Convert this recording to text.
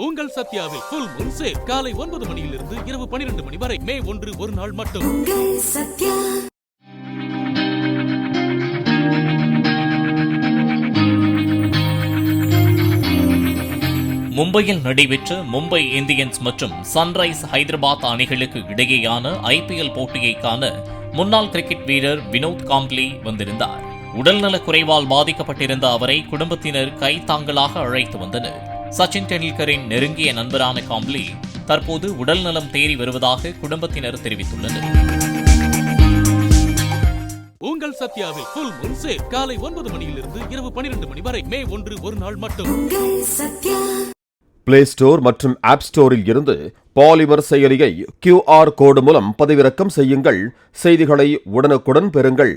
உங்கள் சத்யாவில் full Moon sale காலை 9 மணியிலிருந்து இரவு 12 மணி வரை மே 1 ஒரு நாள் மட்டும். மும்பையில் நடைபெற்ற மும்பை இந்தியன்ஸ் மற்றும் சன்ரைஸ் ஹைதராபாத் அணிகளுக்கு இடையேயான IPL போட்டியை காண முன்னாள் கிரிக்கெட் வீரர் வினோத் காம்ப்ளி வந்திருந்தார். உடல்நலக் குறைவால் பாதிக்கப்பட்டிருந்த அவரை குடும்பத்தினர் கைத்தாங்கலாக அழைத்து வந்தனர். சச்சின் டெண்டுல்கரின் நெருங்கிய நண்பரான காம்ப்ளி தற்போது உடல்நலம் தேறி வருவதாக குடும்பத்தினர் தெரிவித்துள்ளனர். உங்கள் சத்யாவில் ஃபுல் மூன் சேல் காலை 9 மணியிலிருந்து இரவு 12 மணி வரை மே 1 ஒரு நாள் மட்டும். பிளே ஸ்டோர் மற்றும் ஆப் ஸ்டோரில் இருந்து பாலிமர் செயலியை QR கோடு மூலம் பதிவிறக்கம் செய்யுங்கள். செய்திகளை உடனுக்குடன் பெறுங்கள்.